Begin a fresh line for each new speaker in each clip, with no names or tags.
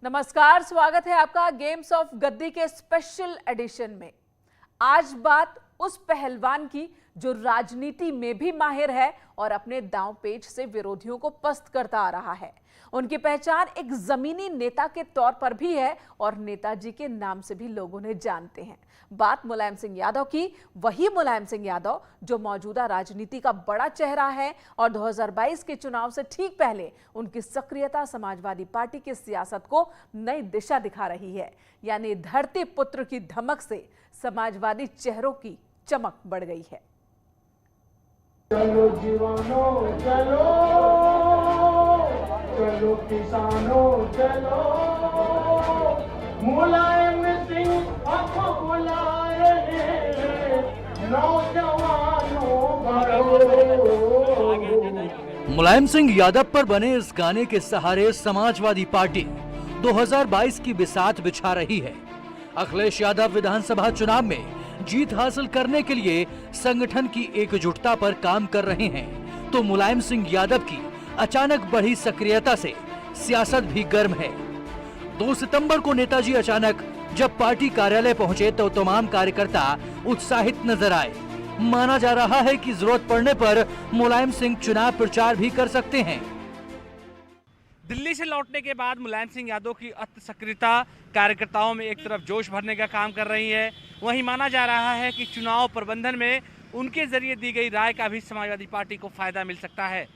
नमस्कार, स्वागत है आपका गेम्स ऑफ गद्दी के स्पेशल एडिशन में। आज बात उस पहलवान की जो राजनीति में भी माहिर है और अपने दांव पेच से विरोधियों को पस्त करता आ रहा है। उनकी पहचान एक जमीनी नेता के तौर पर भी है और नेताजी के नाम से भी लोग उन्हें जानते हैं। बात मुलायम सिंह यादव की, वही मुलायम सिंह यादव जो मौजूदा राजनीति का बड़ा चेहरा है और 2022 के चुनाव से ठीक पहले उनकी सक्रियता समाजवादी पार्टी की सियासत को नई दिशा दिखा रही है। यानी धरती पुत्र की धमक से समाजवादी चेहरों की चमक बढ़ गई है।
चलो जीवानों चलो, चलो किसानों चलो, मुलायम सिंह आपको बुला रहे हैं, नौजवानों बढ़ो।
मुलायम सिंह यादव पर बने इस गाने के सहारे समाजवादी पार्टी 2022 की बिसात बिछा रही है। अखिलेश यादव विधानसभा चुनाव में जीत हासिल करने के लिए संगठन की एकजुटता पर काम कर रहे हैं, तो मुलायम सिंह यादव की अचानक बढ़ी सक्रियता से सियासत भी गर्म है। 2 सितंबर को नेताजी अचानक जब पार्टी कार्यालय पहुंचे तो तमाम कार्यकर्ता उत्साहित नजर आए। माना जा रहा है कि जरूरत पड़ने पर मुलायम सिंह चुनाव प्रचार भी कर सकते हैं।
दिल्ली से लौटने के बाद मुलायम सिंह यादव की अति सक्रियता कार्यकर्ताओं में एक तरफ जोश भरने का काम कर रही है, वहीं माना जा रहा है कि चुनाव प्रबंधन में उनके जरिए दी गई राय का भी समाजवादी पार्टी को फायदा मिल सकता है,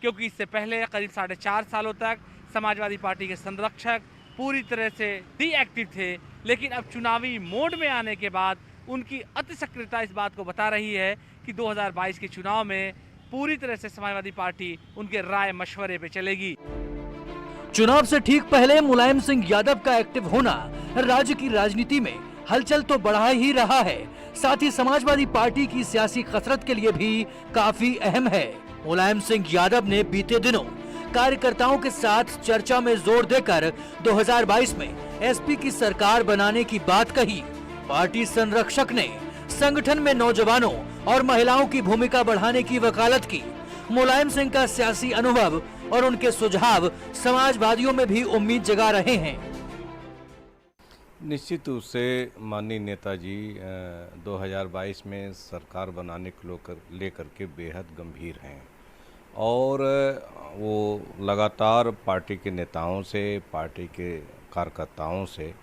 क्योंकि इससे पहले करीब 4.5 सालों तक समाजवादी पार्टी के संरक्षक पूरी तरह से डीएक्टिव थे, लेकिन अब चुनावी मोड में आने के बाद उनकी अति सक्रियता इस बात को बता रही है कि 2022 के चुनाव में पूरी तरह से समाजवादी पार्टी उनके राय मशवरे पे चलेगी।
चुनाव से ठीक पहले मुलायम सिंह यादव का एक्टिव होना राज्य की राजनीति में हलचल तो बढ़ा ही रहा है, साथ ही समाजवादी पार्टी की सियासी कसरत के लिए भी काफी अहम है। मुलायम सिंह यादव ने बीते दिनों कार्यकर्ताओं के साथ चर्चा में जोर देकर 2022 में एसपी की सरकार बनाने की बात कही। पार्टी संरक्षक ने संगठन में नौजवानों और महिलाओं की भूमिका बढ़ाने की वकालत की। मुलायम सिंह का सियासी अनुभव और उनके सुझाव समाजवादियों में भी उम्मीद जगा रहे हैं।
निश्चित रूप से माननीय नेताजी 2022 में सरकार बनाने को लेकर के बेहद गंभीर हैं और वो लगातार पार्टी के नेताओं से, पार्टी के कार्यकर्ताओं से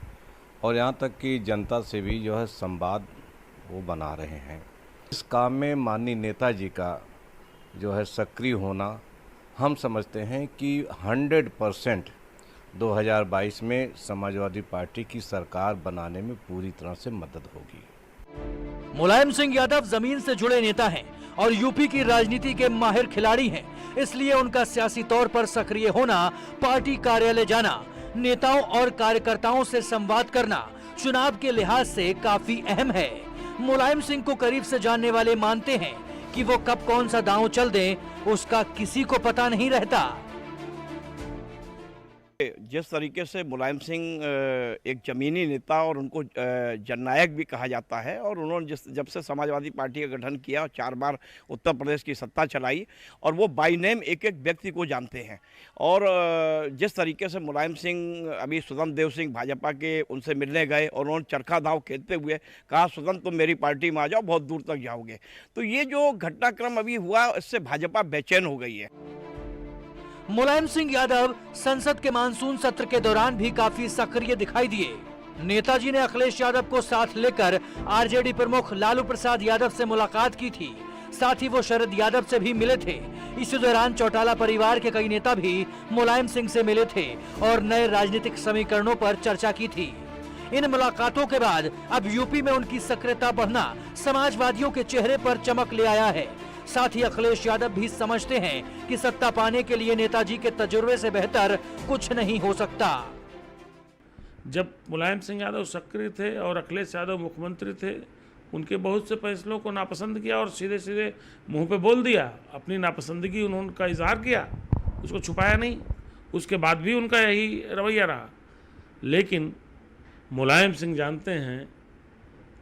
और यहाँ तक कि जनता से भी जो है संवाद वो बना रहे हैं। इस काम में माननीय नेताजी का जो है सक्रिय होना हम समझते हैं कि 100% 2022 में समाजवादी पार्टी की सरकार बनाने में पूरी तरह से मदद होगी।
मुलायम सिंह यादव जमीन से जुड़े नेता हैं और यूपी की राजनीति के माहिर खिलाड़ी हैं, इसलिए उनका सियासी तौर पर सक्रिय होना, पार्टी कार्यालय जाना, नेताओं और कार्यकर्ताओं से संवाद करना चुनाव के लिहाज से काफी अहम है। मुलायम सिंह को करीब से जानने वाले मानते हैं कि वो कब कौन सा दांव चल दें उसका किसी को पता नहीं रहता।
जिस तरीके से मुलायम सिंह एक जमीनी नेता और उनको जननायक भी कहा जाता है और उन्होंने जब से समाजवादी पार्टी का गठन किया और 4 बार उत्तर प्रदेश की सत्ता चलाई और वो बाई नेम एक एक व्यक्ति को जानते हैं। और जिस तरीके से मुलायम सिंह अभी स्वतंत्र देव सिंह भाजपा के उनसे मिलने गए और उन्होंने चरखा दांव खेलते हुए कहा स्वतंत्र तुम मेरी पार्टी में आ जाओ, बहुत दूर तक जाओगे। तो ये जो घटनाक्रम अभी हुआ इससे भाजपा बेचैन हो गई है।
मुलायम सिंह यादव संसद के मानसून सत्र के दौरान भी काफी सक्रिय दिखाई दिए। नेताजी ने अखिलेश यादव को साथ लेकर आरजेडी प्रमुख लालू प्रसाद यादव से मुलाकात की थी, साथ ही वो शरद यादव से भी मिले थे। इसी दौरान चौटाला परिवार के कई नेता भी मुलायम सिंह से मिले थे और नए राजनीतिक समीकरणों पर चर्चा की थी। इन मुलाकातों के बाद अब यूपी में उनकी सक्रियता बढ़ना समाजवादियों के चेहरे पर चमक ले आया है। साथ ही अखिलेश यादव भी समझते हैं कि सत्ता पाने के लिए नेताजी के तजुर्बे से बेहतर कुछ नहीं हो सकता।
जब मुलायम सिंह यादव सक्रिय थे और अखिलेश यादव मुख्यमंत्री थे, उनके बहुत से फैसलों को नापसंद किया और सीधे सीधे मुंह पे बोल दिया। अपनी नापसंदगी उन्होंने इजहार किया, उसको छुपाया नहीं। उसके बाद भी उनका यही रवैया रहा। लेकिन मुलायम सिंह जानते हैं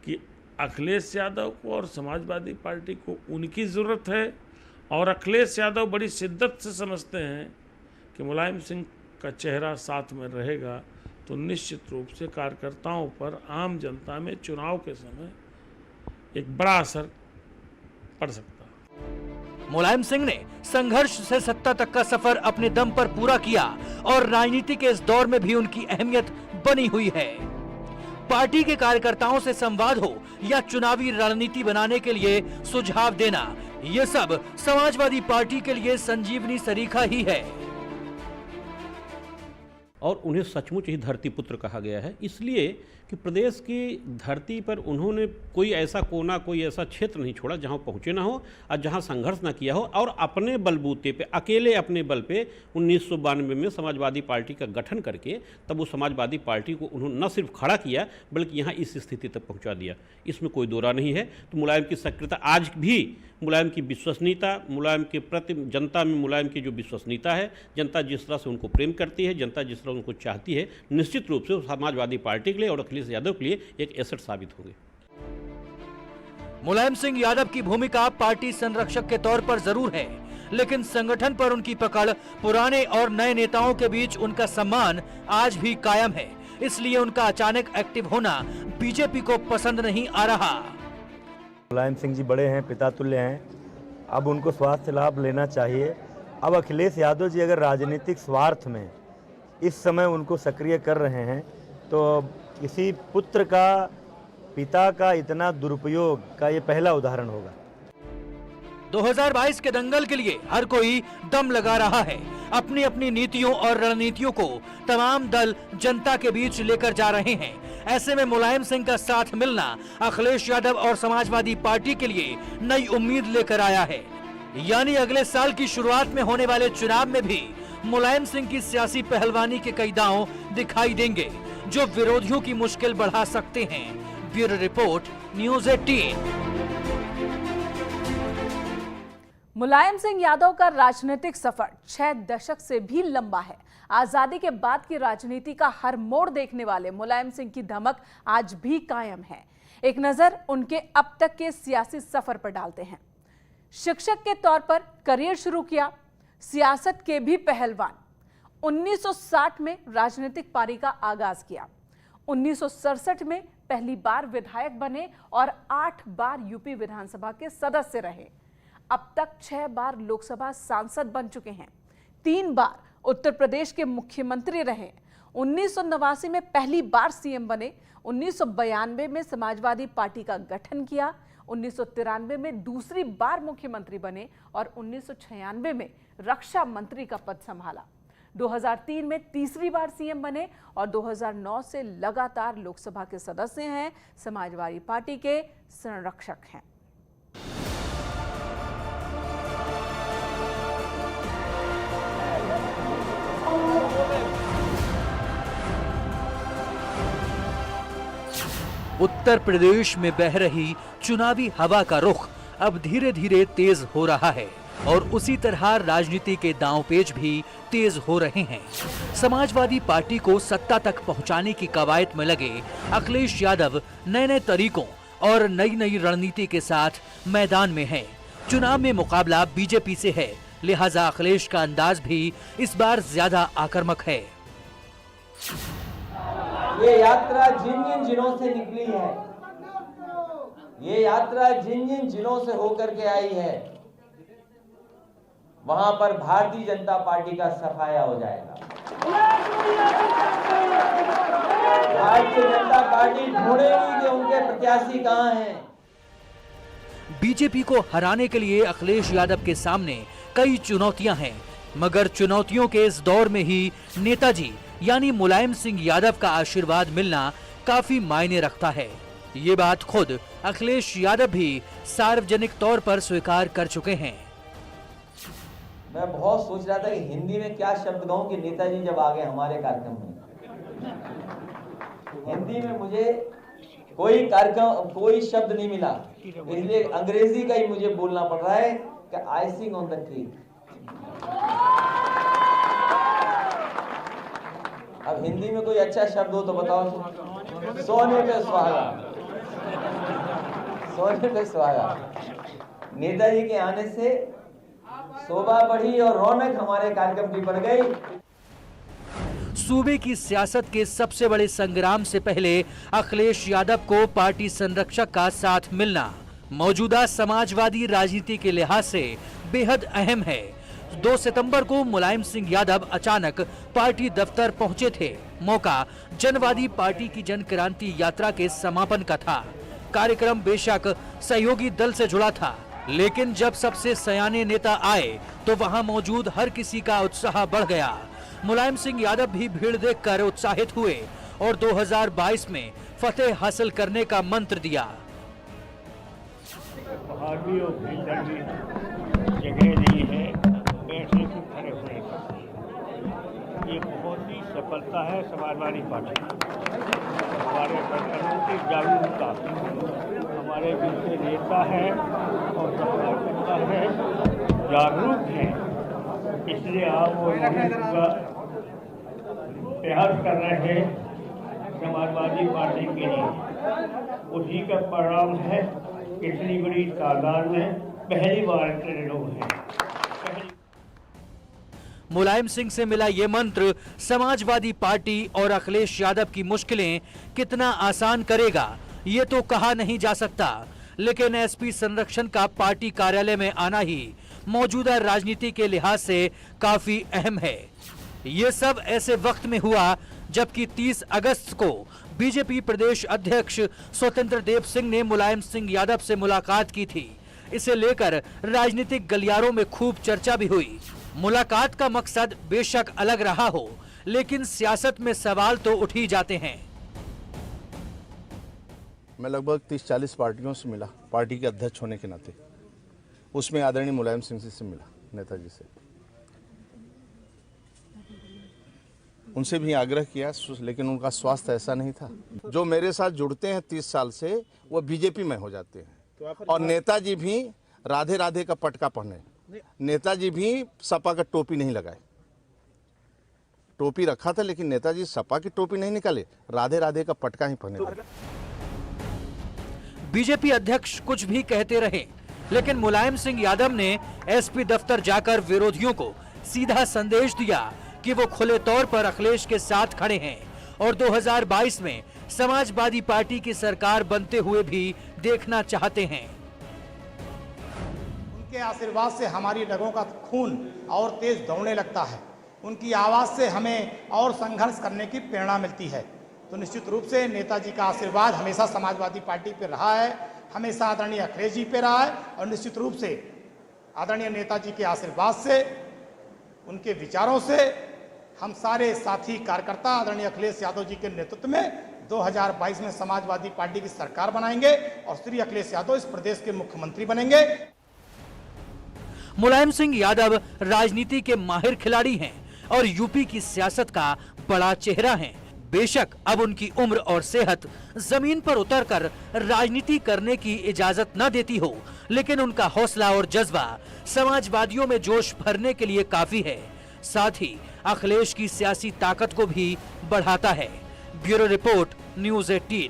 कि अखिलेश यादव को और समाजवादी पार्टी को उनकी ज़रूरत है और अखिलेश यादव बड़ी शिद्दत से समझते हैं कि मुलायम सिंह का चेहरा साथ में रहेगा तो निश्चित रूप से कार्यकर्ताओं पर, आम जनता में चुनाव के समय एक बड़ा असर पड़ सकता है।
मुलायम सिंह ने संघर्ष से सत्ता तक का सफर अपने दम पर पूरा किया और राजनीति के इस दौर में भी उनकी अहमियत बनी हुई है। पार्टी के कार्यकर्ताओं से संवाद हो या चुनावी रणनीति बनाने के लिए सुझाव देना, ये सब समाजवादी पार्टी के लिए संजीवनी सरीखा ही है।
और उन्हें सचमुच ही धरती पुत्र कहा गया है, इसलिए कि प्रदेश की धरती पर उन्होंने कोई ऐसा कोना, कोई ऐसा क्षेत्र नहीं छोड़ा जहां पहुंचे ना हो और जहां संघर्ष ना किया हो। और अपने बलबूते पे, अकेले अपने बल पे 1992 में समाजवादी पार्टी का गठन करके तब वो समाजवादी पार्टी को उन्होंने न सिर्फ खड़ा किया बल्कि यहाँ इस स्थिति तक पहुँचा दिया, इसमें कोई दो राय नहीं है। तो मुलायम की सक्रियता आज भी, मुलायम की विश्वसनीयता, मुलायम के प्रति जनता में मुलायम की जो विश्वसनीयता है, जनता जिस तरह से उनको प्रेम करती है, जनता जिस तरह उनको चाहती है, निश्चित रूप से समाजवादी पार्टी के लिए और अखिलेश यादव के लिए एक एसेट साबित होंगे।
मुलायम सिंह यादव की भूमिका पार्टी संरक्षक के तौर पर जरूर है, लेकिन संगठन पर उनकी पकड़, पुराने और नए नेताओं के बीच उनका सम्मान आज भी कायम है। इसलिए उनका अचानक एक्टिव होना बीजेपी को पसंद नहीं आ रहा।
मुलायम सिंह जी बड़े हैं, पिता तुल्य हैं, अब उनको स्वास्थ्य लाभ लेना चाहिए। अब अखिलेश यादव जी अगर राजनीतिक स्वार्थ में इस समय उनको सक्रिय कर रहे हैं तो किसी पुत्र का, पिता का इतना दुरुपयोग का ये पहला उदाहरण होगा।
2022 के दंगल के लिए हर कोई दम लगा रहा है। अपनी अपनी नीतियों और रणनीतियों को तमाम दल जनता के बीच लेकर जा रहे हैं। ऐसे में मुलायम सिंह का साथ मिलना अखिलेश यादव और समाजवादी पार्टी के लिए नई उम्मीद लेकर आया है। यानी अगले साल की शुरुआत में होने वाले चुनाव में भी मुलायम सिंह की सियासी पहलवानी के कई दांव दिखाई देंगे जो विरोधियों की मुश्किल बढ़ा सकते हैं। Bureau report, news 18।
Mulayam Singh Yadav का राजनीतिक सफर 6 दशक से भी लंबा है। आजादी के बाद की राजनीति का हर मोड़ देखने वाले मुलायम सिंह की धमक आज भी कायम है। एक नजर उनके अब तक के सियासी सफर पर डालते हैं। शिक्षक के तौर पर करियर शुरू किया, सियासत के भी पहलवान। 1960 में राजनीतिक पारी का आगाज किया। 1967 में पहली बार विधायक बने और 8 बार यूपी विधानसभा के सदस्य रहे। अब तक 6 बार लोकसभा सांसद बन चुके हैं। 3 बार उत्तर प्रदेश के मुख्यमंत्री रहे। 1989 में पहली बार सीएम बने। 1992 में समाजवादी पार्टी का गठन किया। 1993 में दूसरी बार मुख्यमंत्री बने और 1996 में रक्षा मंत्री का पद संभाला। 2003 में तीसरी बार सीएम बने और 2009 से लगातार लोकसभा के सदस्य हैं। समाजवादी पार्टी के संरक्षक हैं।
उत्तर प्रदेश में बह रही चुनावी हवा का रुख अब धीरे धीरे तेज हो रहा है और उसी तरह राजनीति के दांवपेच भी तेज हो रहे हैं। समाजवादी पार्टी को सत्ता तक पहुंचाने की कवायद में लगे अखिलेश यादव नए नए तरीकों और नई नई रणनीति के साथ मैदान में हैं। चुनाव में मुकाबला बीजेपी से है, लिहाजा अखिलेश का अंदाज भी इस बार ज्यादा आक्रामक है।
ये यात्रा जिन जिन जिलों से निकली है, ये यात्रा जिन जिन जिलों से होकर के आई है, वहां पर भारतीय जनता पार्टी का सफाया हो जाएगा। भारतीय जनता पार्टी ढूंढेगी कि उनके प्रत्याशी कहां हैं।
बीजेपी को हराने के लिए अखिलेश यादव के सामने कई चुनौतियां हैं, मगर चुनौतियों के इस दौर में ही नेताजी यानी मुलायम सिंह यादव का आशीर्वाद मिलना काफी मायने रखता है। ये बात खुद अखिलेश यादव भी सार्वजनिक तौर पर स्वीकार कर चुके हैं।
मैं बहुत सोच रहा था कि हिंदी में क्या शब्द कहूं कि नेताजी जब आ गए हमारे कार्यक्रम में। हिंदी में मुझे कोई शब्द नहीं मिला, इसलिए अंग्रेजी का ही मुझे बोलना पड़ रहा है कि आइसिंग ऑन द केक। अब हिंदी में कोई अच्छा शब्द हो तो बताओ। सोने पे सुहागा, सोने पे सुहागा। नेताजी के आने से शोभा बढ़ी और रौनक हमारे कार्यक्रम की बढ़ गई।
सूबे की सियासत के सबसे बड़े संग्राम से पहले अखिलेश यादव को पार्टी संरक्षक का साथ मिलना मौजूदा समाजवादी राजनीति के लिहाज से बेहद अहम है। 2 सितंबर को मुलायम सिंह यादव अचानक पार्टी दफ्तर पहुंचे थे। मौका जनवादी पार्टी की जन क्रांति यात्रा के समापन का था। कार्यक्रम बेशक सहयोगी दल से जुड़ा था, लेकिन जब सबसे सयाने नेता आए तो वहां मौजूद हर किसी का उत्साह बढ़ गया। मुलायम सिंह यादव भी भीड़ देखकर उत्साहित हुए और 2022 में फतेह हासिल करने का मंत्र दिया।
बाहर भी और भीतर भी जगह नहीं है बैठने को, खड़े होने का। ये बहुत ही सफलता है समाजवादी पार्टी, हमारे वर्करों की जागरूकता, हमारे जितने नेता हैं और कार्यकर्ता हैं जागरूक हैं, इसलिए आप वो का प्रयास कर रहे हैं समाजवादी पार्टी के लिए। उसी का परिणाम है इतनी बड़ी तादाद में पहली बार इतने लोग हैं।
मुलायम सिंह से मिला ये मंत्र समाजवादी पार्टी और अखिलेश यादव की मुश्किलें कितना आसान करेगा ये तो कहा नहीं जा सकता, लेकिन एसपी संरक्षण का पार्टी कार्यालय में आना ही मौजूदा राजनीति के लिहाज से काफी अहम है। ये सब ऐसे वक्त में हुआ जबकि 30 अगस्त को बीजेपी प्रदेश अध्यक्ष स्वतंत्र देव सिंह ने मुलायम सिंह यादव से मुलाकात की थी। इसे लेकर राजनीतिक गलियारों में खूब चर्चा भी हुई। मुलाकात का मकसद बेशक अलग रहा हो, लेकिन सियासत में सवाल तो उठ ही जाते हैं।
मैं लगभग 30-40 पार्टियों से मिला, पार्टी के अध्यक्ष होने के नाते। उसमें आदरणीय मुलायम सिंह से मिला, नेताजी से। उनसे भी आग्रह किया, लेकिन उनका स्वास्थ्य ऐसा नहीं था। जो मेरे साथ जुड़ते हैं 30 साल से, वो बीजेपी में हो जाते हैं। और नेताजी भी राधे राधे का पटका पहने, नेताजी भी सपा का टोपी नहीं लगाए। टोपी रखा था लेकिन नेताजी सपा की टोपी नहीं निकाले, राधे राधे का पटका ही पहने।
बीजेपी अध्यक्ष कुछ भी कहते रहे, लेकिन मुलायम सिंह यादव ने एसपी दफ्तर जाकर विरोधियों को सीधा संदेश दिया कि वो खुले तौर पर अखिलेश के साथ खड़े हैं और 2022 में समाजवादी पार्टी की सरकार बनते हुए भी देखना चाहते हैं।
उनके आशीर्वाद से हमारी रगों का खून और तेज दौड़ने लगता है। उनकी आवाज से हमें और संघर्ष करने की प्रेरणा मिलती है। तो निश्चित रूप से नेताजी का आशीर्वाद हमेशा समाजवादी पार्टी पे रहा है, हमेशा आदरणीय अखिलेश जी पे रहा है। और निश्चित रूप से आदरणीय नेताजी के आशीर्वाद से, उनके विचारों से हम सारे साथी कार्यकर्ता आदरणीय अखिलेश यादव जी के नेतृत्व में 2022 में समाजवादी पार्टी की सरकार बनाएंगे और श्री अखिलेश यादव इस प्रदेश के मुख्यमंत्री बनेंगे।
मुलायम सिंह यादव राजनीति के माहिर खिलाड़ी हैं और यूपी की सियासत का बड़ा चेहरा हैं। बेशक अब उनकी उम्र और सेहत जमीन पर उतरकर राजनीति करने की इजाजत न देती हो, लेकिन उनका हौसला और जज्बा समाजवादियों में जोश भरने के लिए काफी है। साथ ही अखिलेश की सियासी ताकत को भी बढ़ाता है। Bureau report, news 18।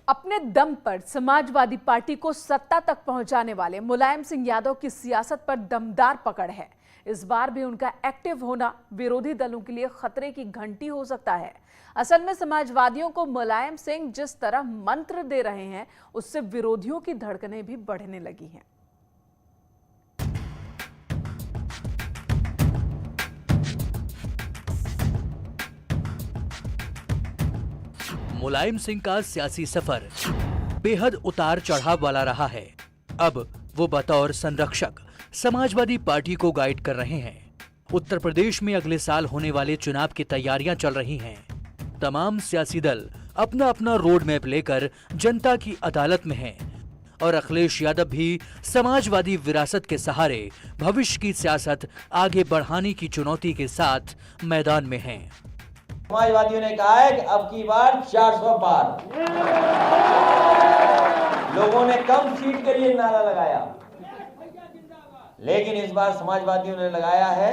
अपने दम पर समाजवादी पार्टी को सत्ता तक पहुंचाने वाले मुलायम सिंह यादव की सियासत पर दमदार पकड़ है। इस बार भी उनका एक्टिव होना विरोधी दलों के लिए खतरे की घंटी हो सकता है। असल में समाजवादियों को मुलायम सिंह जिस तरह मंत्र दे रहे हैं, उससे विरोधियों की धड़कनें भी बढ़ने लगी हैं।
मुलायम सिंह का सियासी सफर बेहद उतार चढ़ाव वाला रहा है। अब वो बतौर संरक्षक समाजवादी पार्टी को गाइड कर रहे हैं। उत्तर प्रदेश में अगले साल होने वाले चुनाव की तैयारियां चल रही हैं। तमाम सियासी दल अपना अपना रोड मैप लेकर जनता की अदालत में हैं और अखिलेश यादव भी समाजवादी विरासत के सहारे भविष्य की सियासत आगे बढ़ाने की चुनौती के साथ मैदान में हैं।
समाजवादियों ने कहा है कि अब की बार 400 पार। लोगों ने कम सीट के लिए नारा लगाया, लेकिन इस बार समाजवादियों ने लगाया है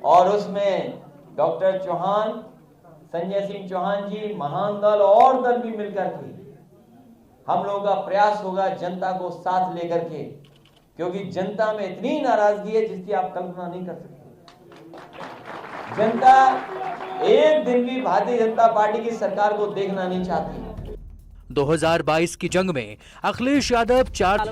और उसमें डॉक्टर चौहान, संजय सिंह चौहान जी, महान दल और दल भी मिलकर के हम लोगों का प्रयास होगा जनता को साथ लेकर के, क्योंकि जनता में इतनी नाराजगी है जिसकी आप कल्पना नहीं कर सकते। जनता एक दिन भी भारतीय जनता पार्टी की सरकार को देखना नहीं चाहती।
2022 की जंग में अखिलेश यादव 4